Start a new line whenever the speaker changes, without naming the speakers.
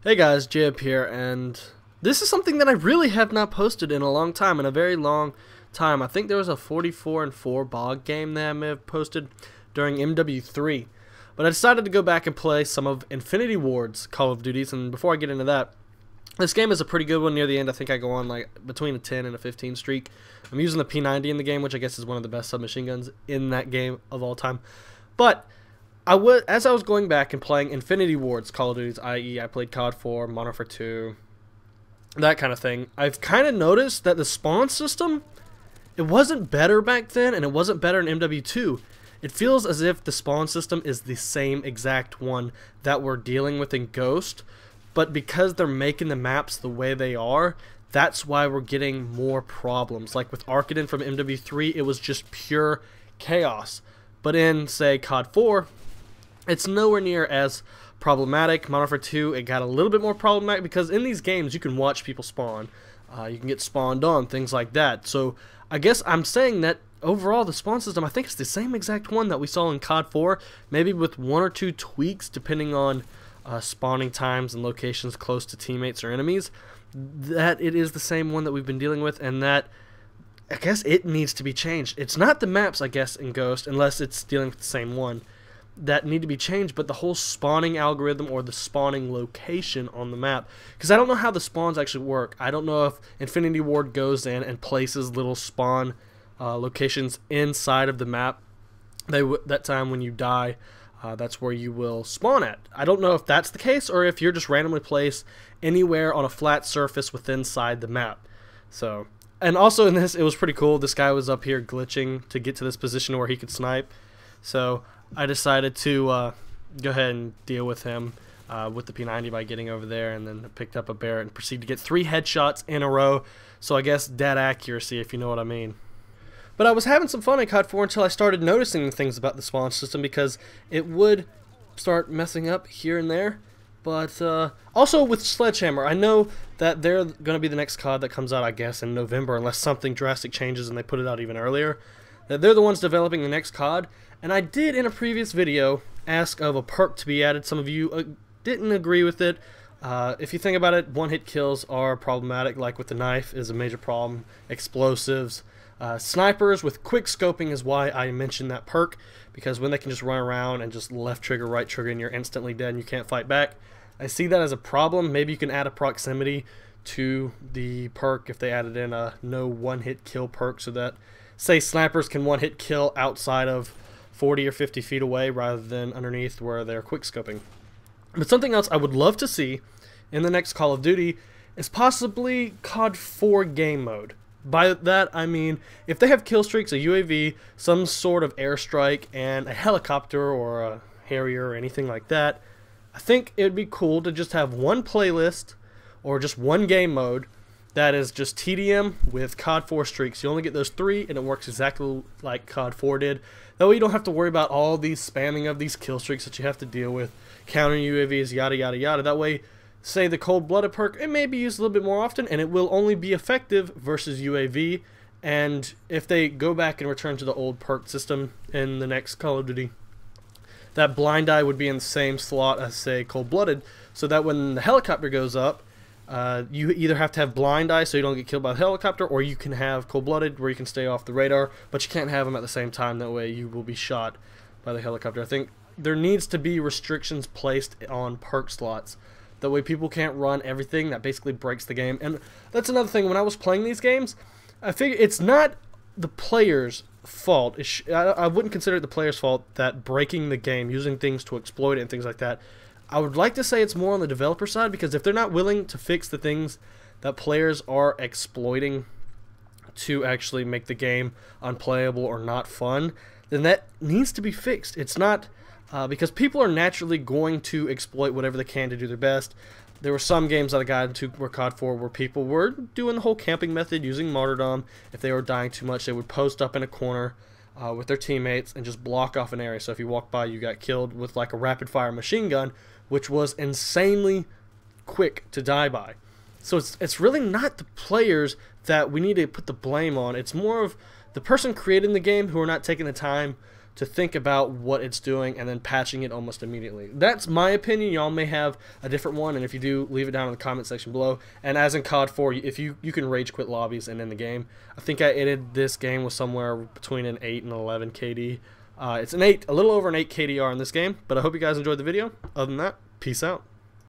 Hey guys, Jib here, and this is something that I really have not posted in a long time, in a very long time. I think there was a 44-4 bog game that I may have posted during MW3, but I decided to go back and play some of Infinity Ward's Call of Duties, and before I get into that, this game is a pretty good one. Near the end, I think I go on like between a 10 and a 15 streak. I'm using the P90 in the game, which I guess is one of the best submachine guns in that game of all time, but as I was going back and playing Infinity Ward's Call of Duties, i.e. I played COD 4, Modern Warfare 2, that kind of thing, I've kind of noticed that the spawn system, it wasn't better back then, and it wasn't better in MW2. It feels as if the spawn system is the same exact one that we're dealing with in Ghost, but because they're making the maps the way they are, that's why we're getting more problems. Like with Arcadon from MW3, it was just pure chaos. But in, say, COD 4, it's nowhere near as problematic. Modern Warfare 2, it got a little bit more problematic because in these games you can watch people spawn. You can get spawned on, things like that. So I guess I'm saying that overall the spawn system, I think it's the same exact one that we saw in COD 4, maybe with one or two tweaks depending on spawning times and locations close to teammates or enemies. That it is the same one that we've been dealing with, and that I guess it needs to be changed. It's not the maps, I guess, in Ghost, unless it's dealing with the same one, that need to be changed, but the whole spawning algorithm or the spawning location on the map, because I don't know how the spawns actually work. I don't know if Infinity Ward goes in and places little spawn locations inside of the map. That time when you die, that's where you will spawn at. I don't know if that's the case or if you're just randomly placed anywhere on a flat surface within inside the map. So, and also in this, it was pretty cool. This guy was up here glitching to get to this position where he could snipe. So I decided to go ahead and deal with him with the P90 by getting over there, and then picked up a Barrett and proceeded to get 3 headshots in a row. So I guess dead accuracy, if you know what I mean. But I was having some fun in COD 4 until I started noticing things about the spawn system, because it would start messing up here and there. But also with Sledgehammer, I know that they're going to be the next COD that comes out, I guess, in November, unless something drastic changes and they put it out even earlier. That they're the ones developing the next COD. And I did, in a previous video, ask of a perk to be added. Some of you didn't agree with it. If you think about it, one-hit kills are problematic, like with the knife is a major problem. Explosives. Snipers with quick scoping is why I mentioned that perk, because when they can just run around and just left trigger, right trigger, and you're instantly dead and you can't fight back, I see that as a problem. Maybe you can add a proximity to the perk if they added in a no one-hit kill perk, so that, say, snipers can one-hit kill outside of 40 or 50 feet away rather than underneath where they're quick scoping. But something else I would love to see in the next Call of Duty is possibly COD 4 game mode. By that I mean, if they have kill streaks, a UAV, some sort of airstrike, and a helicopter or a Harrier or anything like that, I think it would be cool to just have one playlist or just one game mode that is just TDM with COD 4 streaks. You only get those 3, and it works exactly like COD 4 did. That way you don't have to worry about all these spamming of these kill streaks that you have to deal with, countering UAVs, yada yada yada. That way, say the cold-blooded perk, it may be used a little bit more often, and it will only be effective versus UAV. And if they go back and return to the old perk system in the next Call of Duty, that blind eye would be in the same slot as, say, cold-blooded, so that when the helicopter goes up, you either have to have blind eye so you don't get killed by the helicopter, or you can have cold-blooded where you can stay off the radar, but you can't have them at the same time. That way you will be shot by the helicopter. I think there needs to be restrictions placed on perk slots. That way people can't run everything. That basically breaks the game. And that's another thing. When I was playing these games, I figured it's not the player's fault. I wouldn't consider it the player's fault that breaking the game, using things to exploit it and things like that. I would like to say it's more on the developer side, because if they're not willing to fix the things that players are exploiting to actually make the game unplayable or not fun, then that needs to be fixed. It's not because people are naturally going to exploit whatever they can to do their best. There were some games that I got into where COD 4 where people were doing the whole camping method, using martyrdom. If they were dying too much, they would post up in a corner with their teammates and just block off an area. So if you walk by, you got killed with like a rapid-fire machine gun, which was insanely quick to die by. So it's really not the players that we need to put the blame on. It's more of the person creating the game who are not taking the time to think about what it's doing and then patching it almost immediately. That's my opinion. Y'all may have a different one, and if you do, leave it down in the comment section below. And as in COD 4, if you can rage quit lobbies and end the game. I think I ended this game with somewhere between an 8 and 11 KD. It's an 8, a little over an 8 KDR in this game, but I hope you guys enjoyed the video. Other than that, peace out.